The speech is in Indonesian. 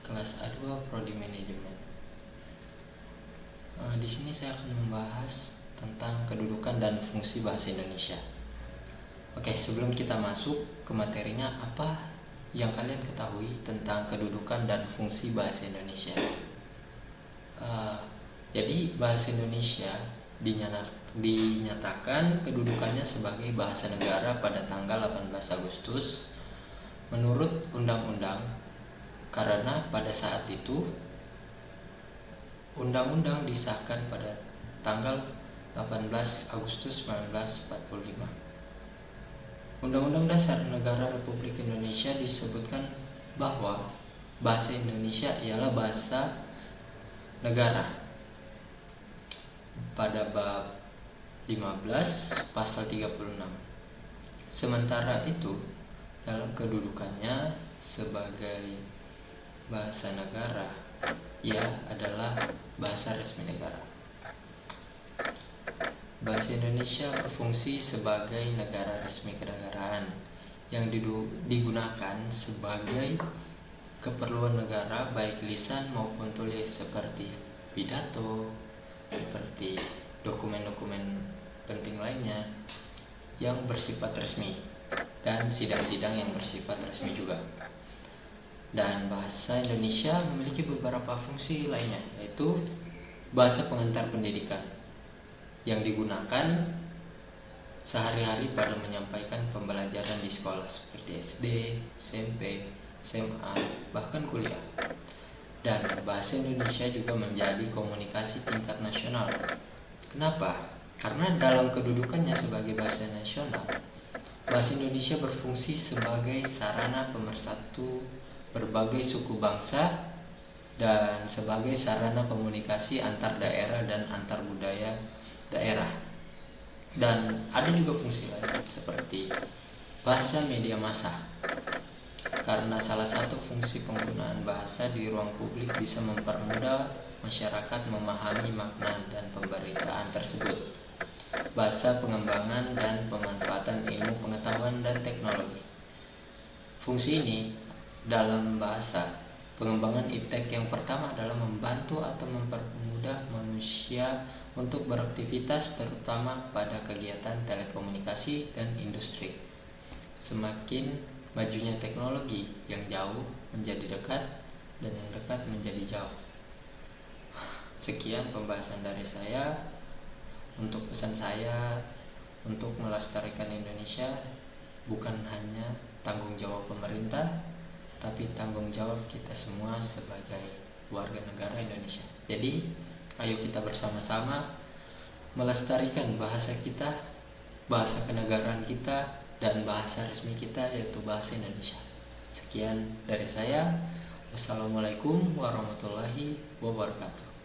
kelas A2 Prodi Manajemen. Di sini saya akan membahas tentang kedudukan dan fungsi bahasa Indonesia. Oke, sebelum kita masuk ke materinya, apa yang kalian ketahui tentang kedudukan dan fungsi bahasa Indonesia? Jadi bahasa Indonesia dinyatakan kedudukannya sebagai bahasa negara pada tanggal 18 Agustus menurut undang-undang, karena pada saat itu undang-undang disahkan pada tanggal 18 Agustus 1945. Undang-Undang Dasar Negara Republik Indonesia disebutkan bahwa bahasa Indonesia ialah bahasa negara pada bab 15 pasal 36. Sementara itu, dalam kedudukannya sebagai bahasa negara, ia adalah bahasa resmi negara. Bahasa Indonesia berfungsi sebagai negara resmi kenegaraan yang digunakan sebagai keperluan negara, baik lisan maupun tulis, seperti pidato, seperti dokumen-dokumen penting lainnya yang bersifat resmi, dan sidang-sidang yang bersifat resmi juga. Dan bahasa Indonesia memiliki beberapa fungsi lainnya, yaitu bahasa pengantar pendidikan yang digunakan sehari-hari pada menyampaikan pembelajaran di sekolah seperti SD, SMP, SMA, bahkan kuliah. Dan bahasa Indonesia juga menjadi komunikasi tingkat nasional. Kenapa? Karena dalam kedudukannya sebagai bahasa nasional, bahasa Indonesia berfungsi sebagai sarana pemersatu berbagai suku bangsa dan sebagai sarana komunikasi antar daerah dan antar budaya daerah. Dan ada juga fungsi lain seperti bahasa media massa, karena salah satu fungsi penggunaan bahasa di ruang publik bisa mempermudah masyarakat memahami makna dan pemberitaan tersebut. Bahasa pengembangan dan pemanfaatan ilmu pengetahuan dan teknologi. Fungsi ini dalam bahasa pengembangan iptek yang pertama adalah membantu atau mempermudah manusia untuk beraktivitas, terutama pada kegiatan telekomunikasi dan industri. Semakin majunya teknologi, yang jauh menjadi dekat dan yang dekat menjadi jauh. Sekian pembahasan dari saya. Untuk pesan saya untuk melestarikan Indonesia bukan hanya tanggung jawab pemerintah, tapi tanggung jawab kita semua sebagai warga negara Indonesia. Jadi, ayo kita bersama-sama melestarikan bahasa kita, bahasa kenegaraan kita, dan bahasa resmi kita, yaitu bahasa Indonesia. Sekian dari saya. Wassalamualaikum warahmatullahi wabarakatuh.